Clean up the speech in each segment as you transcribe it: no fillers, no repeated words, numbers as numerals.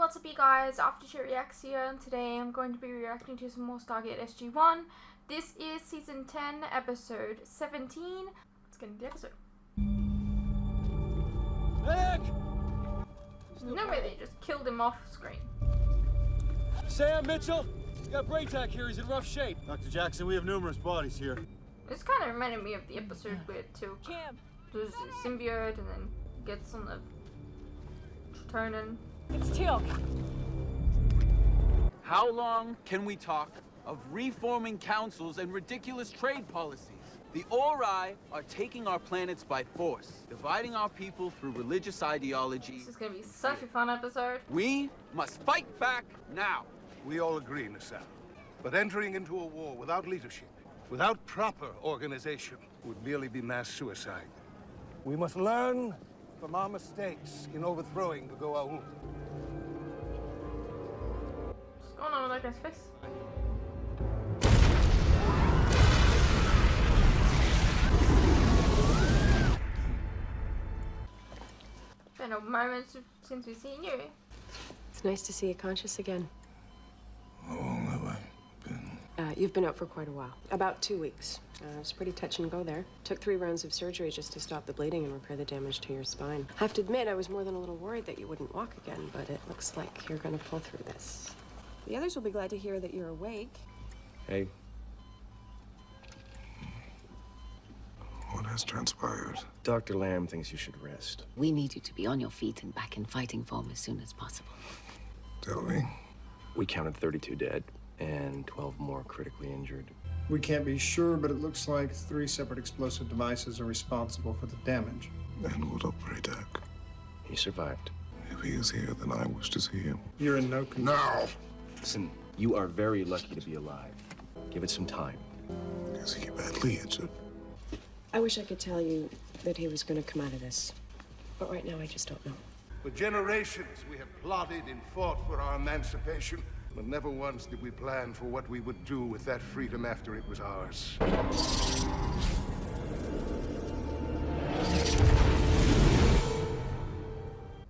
What's up you guys, After Reacts here, and today I'm going to be reacting to some more Stargate SG-1. This is Season 10, Episode 17. Let's get into the episode. Nick! No way, they just killed him off screen. Sam Mitchell? We got Braytac here, he's in rough shape. Dr. Jackson, we have numerous bodies here. This kind of reminded me of the episode where Teal'c does the symbiote and then gets on the turning. It's Teal'c. How long can we talk of reforming councils and ridiculous trade policies? The Ori are taking our planets by force, dividing our people through religious ideology. This is going to be such a fun episode. We must fight back now. We all agree, Nassau. But entering into a war without leadership, without proper organization, would merely be mass suicide. We must learn from our mistakes in overthrowing the Goa'uld. What's going on with that guy's face? Been a moment since we've seen you. It's nice to see you conscious again. How long have I been? You've been out for quite a while. About 2 weeks. It was pretty touch and go there. Took 3 rounds of surgery just to stop the bleeding and repair the damage to your spine. Have to admit, I was more than a little worried that you wouldn't walk again, but it looks like you're gonna pull through this. The others will be glad to hear that you're awake. Hey. What has transpired? Dr. Lamb thinks you should rest. We need you to be on your feet and back in fighting form as soon as possible. Tell me. We counted 32 dead and 12 more critically injured. We can't be sure, but it looks like 3 separate explosive devices are responsible for the damage. And what of Braytac? He survived. If he is here, then I wish to see him. You're in no control. Now! Listen, you are very lucky to be alive. Give it some time. Is he badly injured? I wish I could tell you that he was gonna come out of this, but right now I just don't know. For generations, we have plotted and fought for our emancipation, but never once did we plan for what we would do with that freedom after it was ours.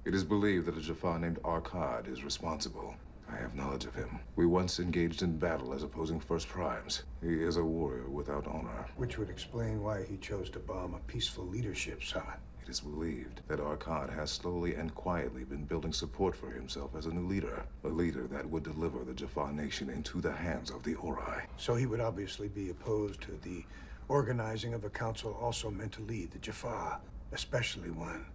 It is believed that a Jaffa named Arkad is responsible. I have knowledge of him. We once engaged in battle as opposing First Primes. He is a warrior without honor. Which would explain why he chose to bomb a peaceful leadership summit. It is believed that Arkad has slowly and quietly been building support for himself as a new leader. A leader that would deliver the Jaffa nation into the hands of the Ori. So he would obviously be opposed to the organizing of a council also meant to lead the Jaffa, especially one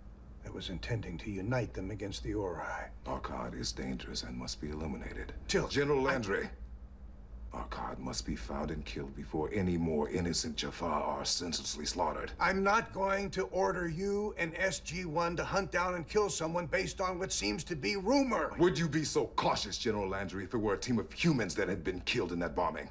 that was intending to unite them against the Ori. Arkad is dangerous and must be eliminated. Teal'c. General Landry. Arkad must be found and killed before any more innocent Jaffa are senselessly slaughtered. I'm not going to order you and SG-1 to hunt down and kill someone based on what seems to be rumor. Would you be so cautious, General Landry, if it were a team of humans that had been killed in that bombing?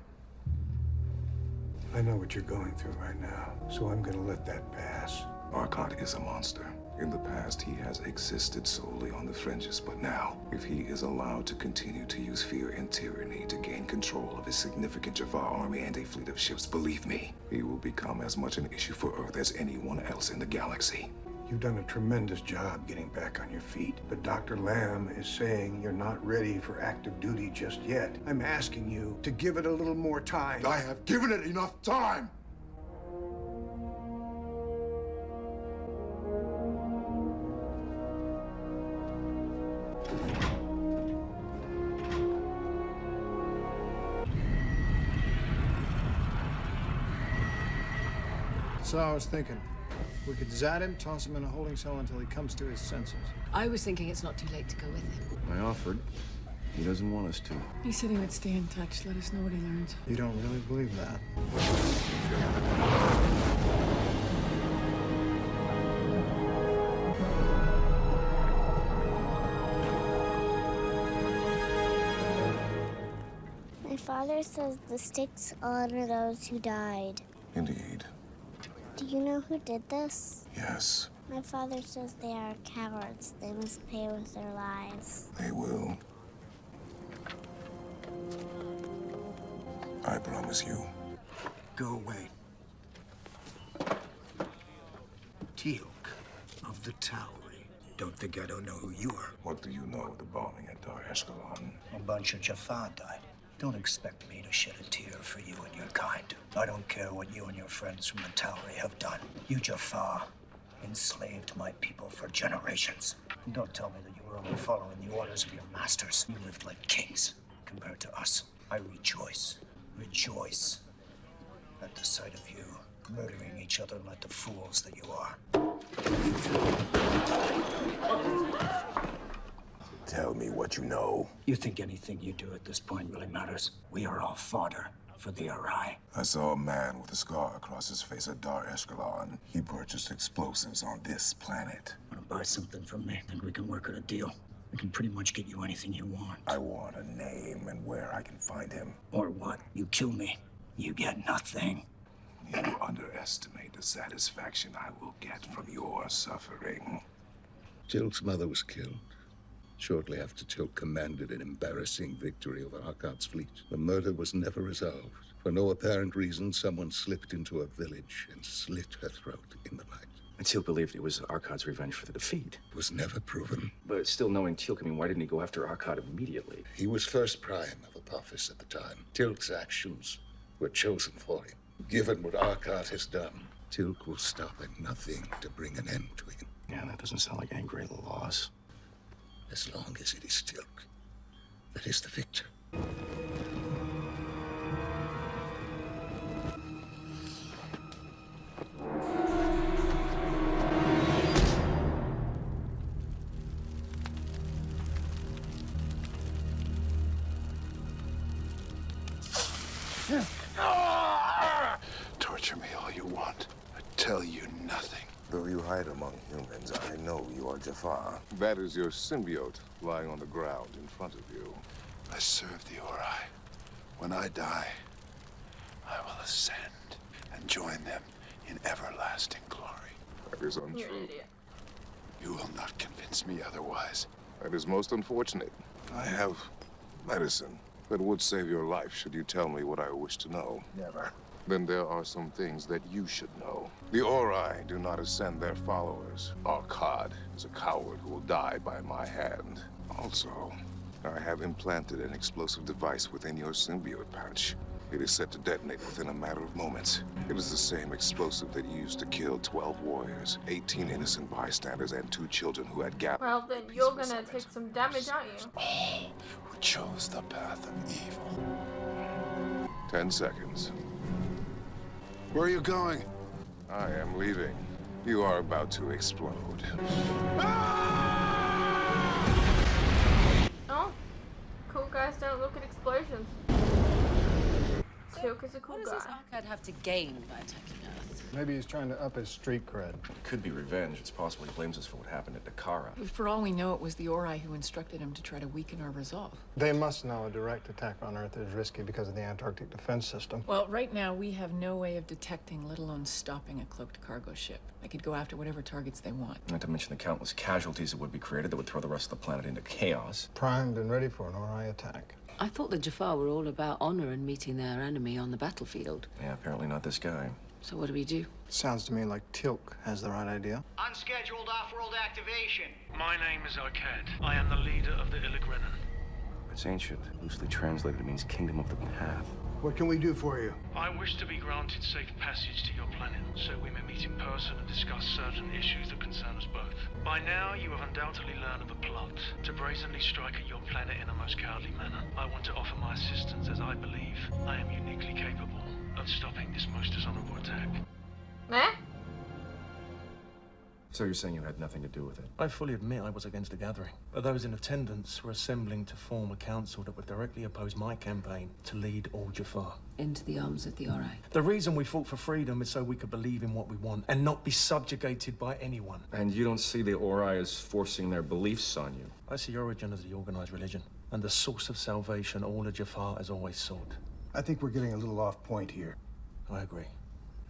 I know what you're going through right now, so I'm gonna let that pass. Arkad is a monster. In the past, he has existed solely on the fringes, but now, if he is allowed to continue to use fear and tyranny to gain control of his significant Jaffa army and a fleet of ships, believe me, he will become as much an issue for Earth as anyone else in the galaxy. You've done a tremendous job getting back on your feet, but Dr. Lamb is saying you're not ready for active duty just yet. I'm asking you to give it a little more time. I have given it enough time! So I was thinking, we could zat him, toss him in a holding cell until he comes to his senses. I was thinking it's not too late to go with him. I offered. He doesn't want us to. He said he would stay in touch, let us know what he learns. You don't really believe that? My father says the sticks honor those who died. Indeed. Do you know who did this? Yes, My father says they are cowards. They must pay with their lives. they will. I promise you. Go away. Teal'c of the Towery. Don't think I don't know who you are. What do you know of the bombing at Dar Eshkelon? A bunch of Jaffa died. Don't expect me to shed a tear for you and your kind. I don't care what you and your friends from the Teal'c have done. You Jaffa enslaved my people for generations. And don't tell me that you were only following the orders of your masters. You lived like kings compared to us. I rejoice at the sight of you murdering each other like the fools that you are. Tell me what you know. You think anything you do at this point really matters? We are all fodder for the Arai. I saw a man with a scar across his face at Dar Eshkelon. He purchased explosives on this planet. Want to buy something from me? Think we can work out a deal? We can pretty much get you anything you want. I want a name and where I can find him. Or what? You kill me, you get nothing. You underestimate the satisfaction I will get from your suffering. Teal'c's mother was killed. Shortly after Teal'c commanded an embarrassing victory over Arkad's fleet. The murder was never resolved. For no apparent reason, someone slipped into a village and slit her throat in the night. And Teal'c believed it was Arkad's revenge for the defeat. It was never proven. But still knowing Teal'c, I mean, why didn't he go after Arkad immediately? He was first prime of Apophis at the time. Teal'c's actions were chosen for him. Given what Arkad has done, Teal'c will stop at nothing to bring an end to him. Yeah, that doesn't sound like angry loss. As long as it is Teal'c that is the victor. Torture me all you want. I tell you nothing. Though you hide among humans, I know you are Jafar. That is your symbiote lying on the ground in front of you. I serve the Ori. When I die, I will ascend and join them in everlasting glory. That is untrue. You're an idiot. You will not convince me otherwise. That is most unfortunate. I have medicine that would save your life should you tell me what I wish to know. Never. Then there are some things that you should know. The Ori do not ascend their followers. Arkad is a coward who will die by my hand. Also, I have implanted an explosive device within your symbiote pouch. It is set to detonate within a matter of moments. It is the same explosive that you used to kill 12 warriors, 18 innocent bystanders, and 2 children who had gathered. Well, then you're gonna take some damage, aren't you? All who chose the path of evil. 10 seconds. Where are you going? I am leaving. You are about to explode. Oh, cool guys don't look at explosions. Teal'c is a cool What guy. does this Arkad have to gain by attacking Earth? Maybe he's trying to up his street cred. It could be revenge. It's possible he blames us for what happened at Dakara. For all we know, it was the Ori who instructed him to try to weaken our resolve. They must know a direct attack on Earth is risky because of the Antarctic defense system. Well, right now, we have no way of detecting, let alone stopping a cloaked cargo ship. They could go after whatever targets they want. Not to mention the countless casualties that would be created that would throw the rest of the planet into chaos. Primed and ready for an Ori attack. I thought the Jaffa were all about honor and meeting their enemy on the battlefield. Yeah, apparently not this guy. So what do we do? Sounds to me like Teal'c has the right idea. Unscheduled off-world activation. My name is Arkad. I am the leader of the Teal'c. It's ancient. Loosely translated, it means Kingdom of the Path. What can we do for you? I wish to be granted safe passage to your planet, so we may meet in person and discuss certain issues that concern us both. By now, you have undoubtedly learned of a plot to brazenly strike at your planet in a most cowardly manner. I want to offer my assistance as I believe I am uniquely capable of stopping this most dishonorable attack. Eh? So you're saying you had nothing to do with it? I fully admit I was against the gathering, but those in attendance were assembling to form a council that would directly oppose my campaign to lead all Jafar. Into the arms of the Ori. The reason we fought for freedom is so we could believe in what we want and not be subjugated by anyone. And you don't see the Ori as forcing their beliefs on you? I see origin as the organized religion and the source of salvation all of Jafar has always sought. I think we're getting a little off point here. I agree.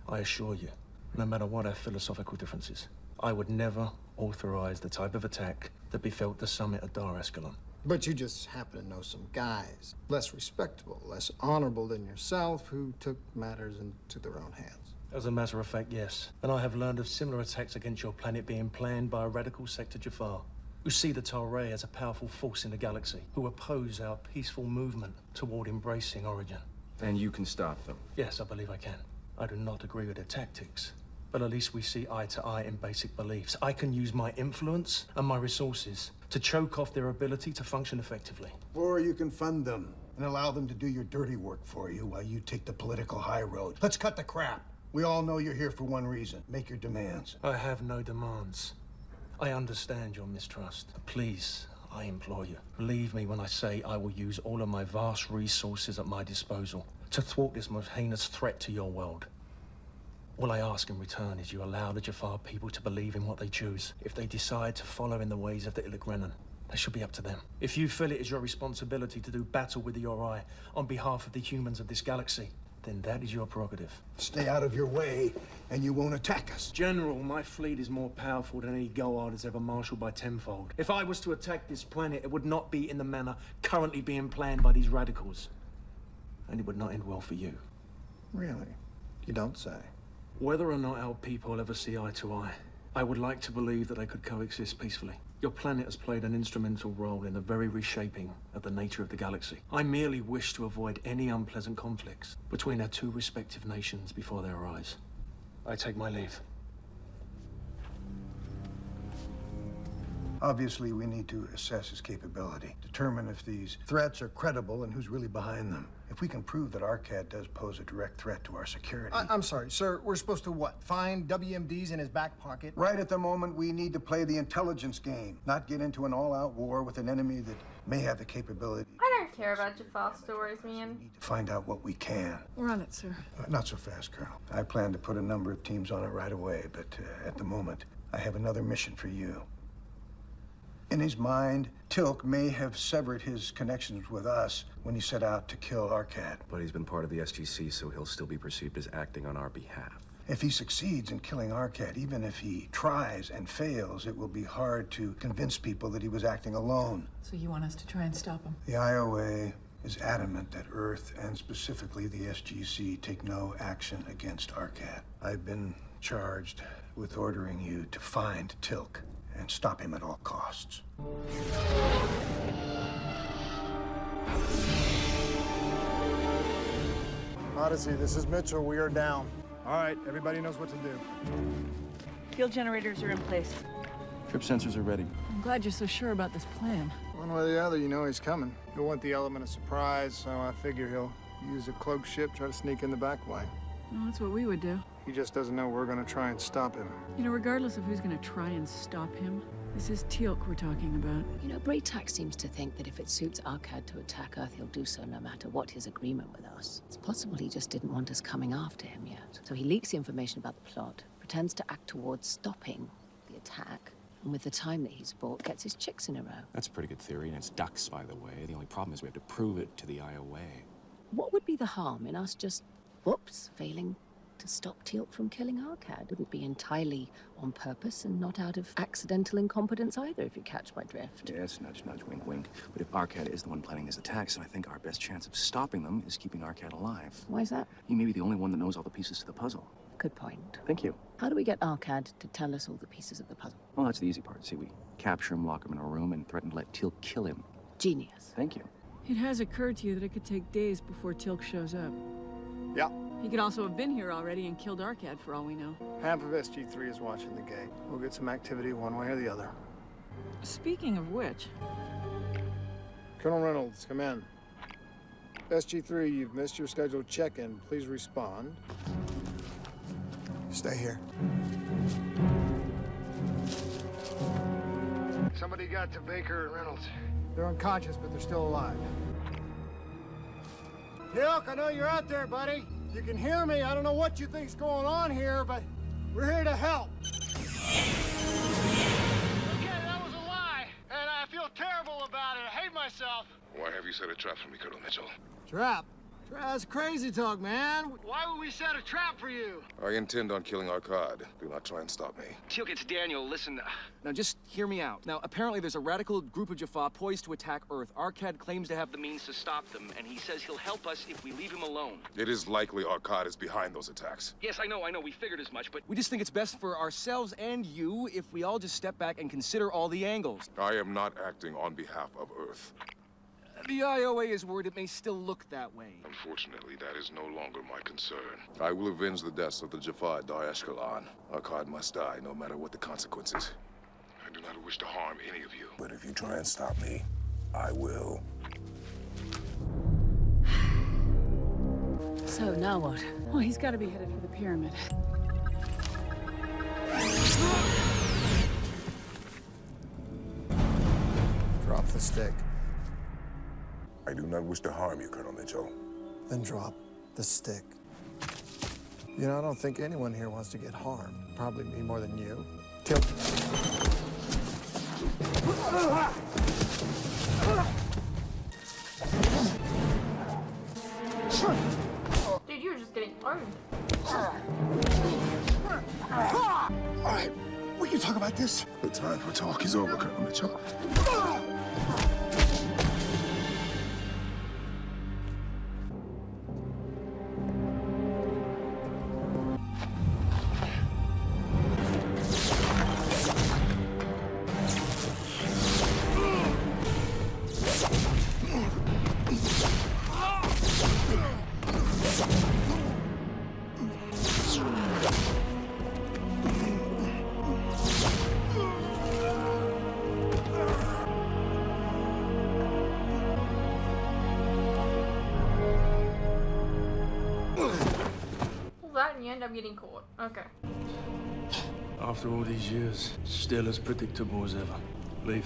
I assure you, no matter what our philosophical differences, I would never authorize the type of attack that befell the summit of Dar Eshkelon. But you just happen to know some guys, less respectable, less honorable than yourself, who took matters into their own hands. As a matter of fact, yes. And I have learned of similar attacks against your planet being planned by a radical sect of Jafar, who see the Teal'c as a powerful force in the galaxy, who oppose our peaceful movement toward embracing Origin. And you can stop them? Yes, I believe I can. I do not agree with their tactics, but at least we see eye to eye in basic beliefs. I can use my influence and my resources to choke off their ability to function effectively. Or you can fund them and allow them to do your dirty work for you while you take the political high road. Let's cut the crap. We all know you're here for one reason. Make your demands. I have no demands. I understand your mistrust. Please, I implore you, believe me when I say I will use all of my vast resources at my disposal to thwart this most heinous threat to your world. All I ask in return is you allow the Jafar people to believe in what they choose. If they decide to follow in the ways of the Teal'c, that should be up to them. If you feel it is your responsibility to do battle with the Ori on behalf of the humans of this galaxy, then that is your prerogative. Stay out of your way, and you won't attack us. General, my fleet is more powerful than any Goa'uld has ever marshaled by tenfold. If I was to attack this planet, it would not be in the manner currently being planned by these radicals. And it would not end well for you. Really? You don't say. Whether or not our people ever see eye to eye, I would like to believe that they could coexist peacefully. Your planet has played an instrumental role in the very reshaping of the nature of the galaxy. I merely wish to avoid any unpleasant conflicts between our two respective nations before they arise. I take my leave. Obviously, we need to assess his capability, determine if these threats are credible and who's really behind them. If we can prove that Arcad does pose a direct threat to our security... I'm sorry, sir. We're supposed to what? Find WMDs in his back pocket? Right at the moment, we need to play the intelligence game, not get into an all-out war with an enemy that may have the capability... I don't care about Jafar stories, man. ...to find out what we can. We're on it, sir. Not so fast, Colonel. I plan to put a number of teams on it right away, but at the moment, I have another mission for you. In his mind, Teal'c may have severed his connections with us when he set out to kill Arcad. But he's been part of the SGC, so he'll still be perceived as acting on our behalf. If he succeeds in killing Arcad, even if he tries and fails, it will be hard to convince people that he was acting alone. So you want us to try and stop him? The IOA is adamant that Earth, and specifically the SGC, take no action against Arcad. I've been charged with ordering you to find Teal'c and stop him at all costs. Odyssey, this is Mitchell. We are down. All right, everybody knows what to do. Field generators are in place. Trip sensors are ready. I'm glad you're so sure about this plan. One way or the other, you know he's coming. He'll want the element of surprise, so I figure he'll use a cloaked ship, try to sneak in the back way. Well, that's what we would do. He just doesn't know we're gonna try and stop him. You know, regardless of who's gonna try and stop him, this is Teal'c we're talking about. You know, Teal'c seems to think that if it suits Arcad to attack Earth, he'll do so no matter what his agreement with us. It's possible he just didn't want us coming after him yet. So he leaks the information about the plot, pretends to act towards stopping the attack, and with the time that he's bought, gets his chicks in a row. That's a pretty good theory, and it's ducks, by the way. The only problem is we have to prove it to the IOA. What would be the harm in us just, whoops, failing to stop Teal'c from killing Arcad? Wouldn't be entirely on purpose and not out of accidental incompetence either, if you catch my drift. Yes, nudge, nudge, wink, wink. But if Arcad is the one planning these attacks, then I think our best chance of stopping them is keeping Arcad alive. Why is that? He may be the only one that knows all the pieces to the puzzle. Good point. Thank you. How do we get Arcad to tell us all the pieces of the puzzle? Well, that's the easy part. See, we capture him, lock him in a room, and threaten to let Teal'c kill him. Genius. Thank you. It has occurred to you that it could take days before Teal'c shows up. Yeah. He could also have been here already and killed Arcad for all we know. Half of SG-3 is watching the gate. We'll get some activity one way or the other. Speaking of which... Colonel Reynolds, come in. SG-3, you've missed your scheduled check-in. Please respond. Stay here. Somebody got to Baker and Reynolds. They're unconscious, but they're still alive. Teal'c, I know you're out there, buddy. You can hear me. I don't know what you think's going on here, but we're here to help. Okay, that was a lie, and I feel terrible about it. I hate myself. Why have you set a trap for me, Colonel Mitchell? Trap? That's crazy talk, man. Why would we set a trap for you? I intend on killing Arcad. Do not try and stop me. Teal'c, it's Daniel. Listen. Now, just hear me out. Now, apparently there's a radical group of Jaffa poised to attack Earth. Arcad claims to have the means to stop them, and he says he'll help us if we leave him alone. It is likely Arcad is behind those attacks. Yes, I know. We figured as much, but... We just think it's best for ourselves and you if we all just step back and consider all the angles. I am not acting on behalf of Earth. The IOA is worried it may still look that way. Unfortunately, that is no longer my concern. I will avenge the deaths of the Jaffa at Dar Eshkelon. Arcad must die, no matter what the consequences. I do not wish to harm any of you. But if you try and stop me, I will. So, now what? Well, he's got to be headed for the pyramid. Drop the stick. I do not wish to harm you, Colonel Mitchell. Then drop the stick. You know, I don't think anyone here wants to get harmed. Probably me more than you. Teal'c. Dude, you were just getting owned. All right, we can talk about this. The time for talk is over, Colonel Mitchell. And you end up getting caught. Okay. After all these years, still as predictable as ever. Leave.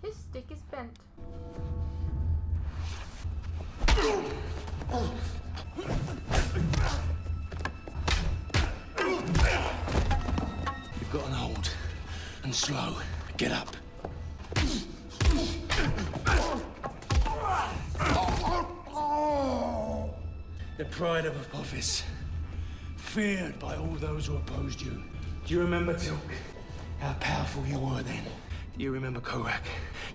His stick is bent. You've got an hold. And slow. Get up. The pride of Apophis, feared by all those who opposed you. Do you remember, Teal'c, how powerful you were then? Do you remember Korak?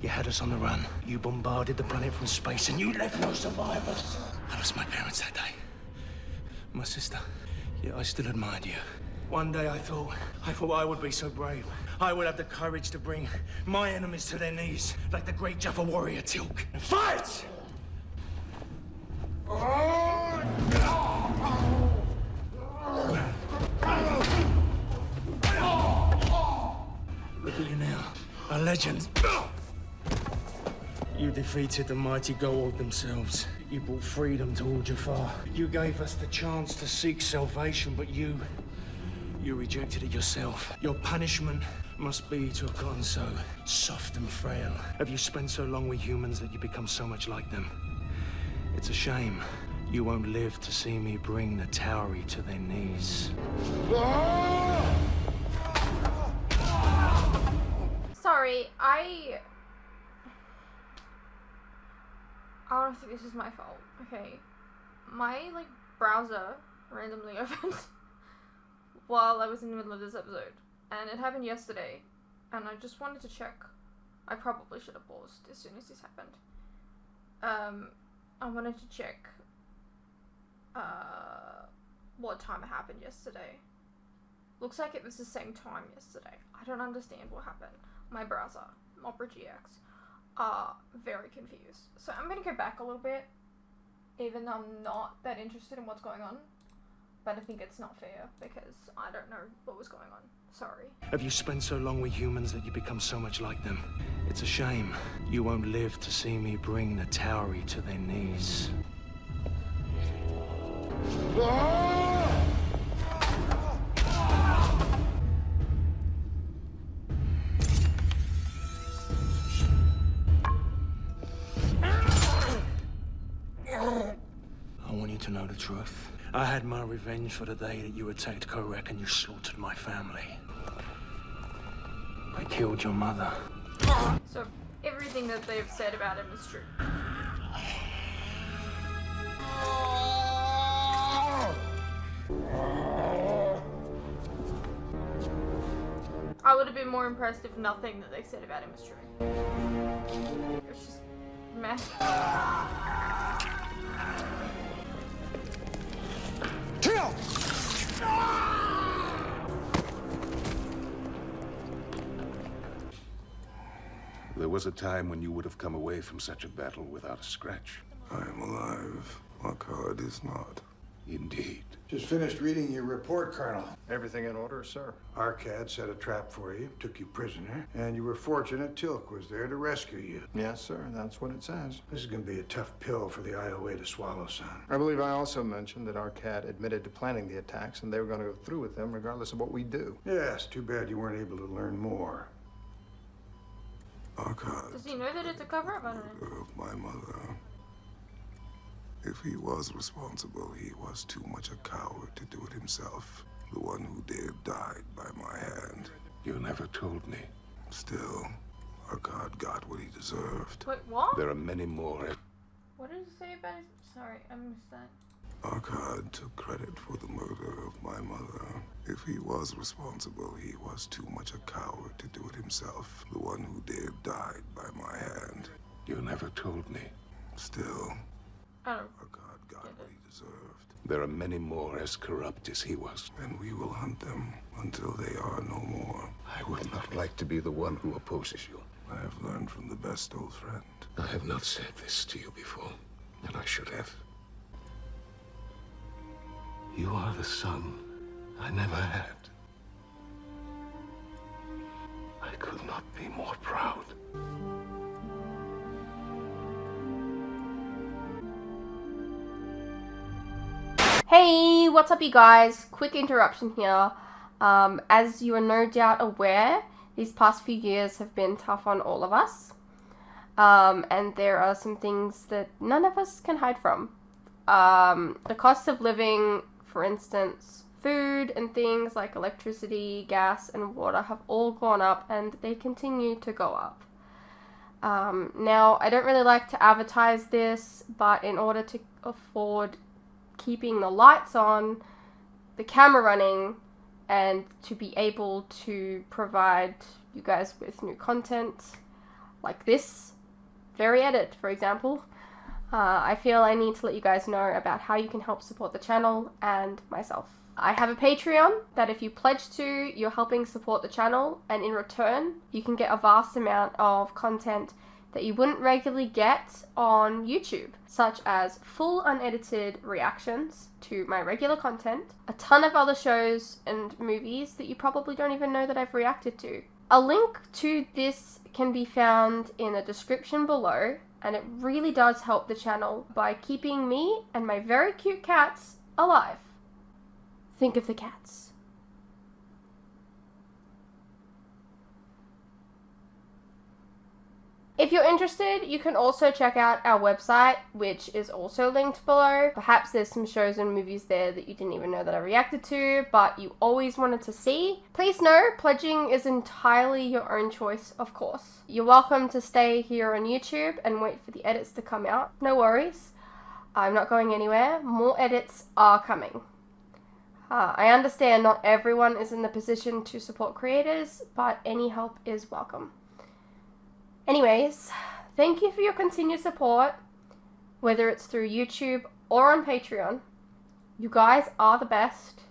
You had us on the run. You bombarded the planet from space and you left no survivors. I lost my parents that day. My sister. Yet I still admired you. One day I thought I would be so brave. I would have the courage to bring my enemies to their knees, like the great Jaffa warrior Teal'c. And fight! Look at you now, a legend. You defeated the mighty Goa'uld themselves. You brought freedom to all Jaffa. You gave us the chance to seek salvation, but you rejected it yourself. Your punishment must be to have gotten so soft and frail. Have you spent so long with humans that you become so much like them? It's a shame. You won't live to see me bring the Teal'c to their knees. Sorry, I don't think this is my fault. Okay. My, browser randomly opened while I was in the middle of this episode. And it happened yesterday. And I just wanted to check. I probably should have paused as soon as this happened. I wanted to check what time it happened yesterday. Looks like it was the same time yesterday. I don't understand what happened. My browser, Opera GX, are very confused. So I'm gonna go back a little bit, even though I'm not that interested in what's going on. But I think it's not fair because I don't know what was going on. Sorry. Have you spent so long with humans that you become so much like them? It's a shame. You won't live to see me bring the Teal'c to their knees. I want you to know the truth. I had my revenge for the day that you attacked Korak and you slaughtered my family. I killed your mother. So everything that they've said about him is true. I would have been more impressed if nothing that they said about him was true. It's just meh. Kill! There was a time when you would have come away from such a battle without a scratch. I am alive. Goa'uld is not. Indeed. Just finished reading your report, Colonel. Everything in order, sir. Arcad set a trap for you, took you prisoner, and you were fortunate Teal'c was there to rescue you. Yes, sir. That's what it says. This is going to be a tough pill for the IOA to swallow, son. I believe I also mentioned that Arcad admitted to planning the attacks, and they were going to go through with them regardless of what we do. Yes, too bad you weren't able to learn more. Goa'uld, Does he know that it's a cover-up? I don't know. of my mother. If he was responsible, he was too much a coward to do it himself. The one who did died by my hand. You never told me. Still, Goa'uld got what he deserved. Wait, what? There are many more. What did it say about his... Sorry, I missed that. Goa'uld took credit for the murder of my mother. If he was responsible, he was too much a coward to do it himself. The one who did died by my hand. You never told me. Still, Goa'uld got what he deserved. There are many more as corrupt as he was. And we will hunt them until they are no more. I would not like to be the one who opposes you. I have learned from the best, old friend. I have not said this to you before, and I should have. You are the son I never had. I could not be more proud. Hey, what's up you guys? Quick interruption here. As you are no doubt aware, these past few years have been tough on all of us. And there are some things that none of us can hide from. The cost of living, for instance, food and things like electricity, gas, and water have all gone up and they continue to go up. Now, I don't really like to advertise this, but in order to afford keeping the lights on, the camera running, and to be able to provide you guys with new content like this very edit, for example, I feel I need to let you guys know about how you can help support the channel and myself. I have a Patreon that if you pledge to, you're helping support the channel, and in return you can get a vast amount of content that you wouldn't regularly get on YouTube, such as full unedited reactions to my regular content, a ton of other shows and movies that you probably don't even know that I've reacted to. A link to this can be found in the description below, and it really does help the channel by keeping me and my very cute cats alive. Think of the cats. If you're interested, you can also check out our website, which is also linked below. Perhaps there's some shows and movies there that you didn't even know that I reacted to, but you always wanted to see. Please know, pledging is entirely your own choice, of course. You're welcome to stay here on YouTube and wait for the edits to come out. No worries. I'm not going anywhere. More edits are coming. I understand not everyone is in the position to support creators, but any help is welcome. Anyways, thank you for your continued support, whether it's through YouTube or on Patreon. You guys are the best.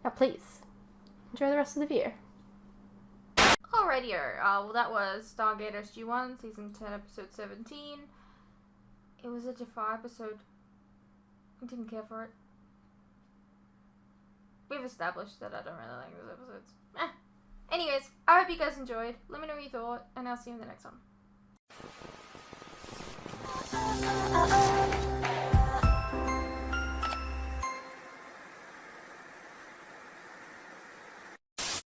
Now please, enjoy the rest of the video. Alrighty-o, well that was Stargate SG-1, Season 10, Episode 17. It was a Jafar episode. I didn't care for it. We've established that I don't really like those episodes. Anyways, I hope you guys enjoyed. Let me know what you thought, and I'll see you in the next one.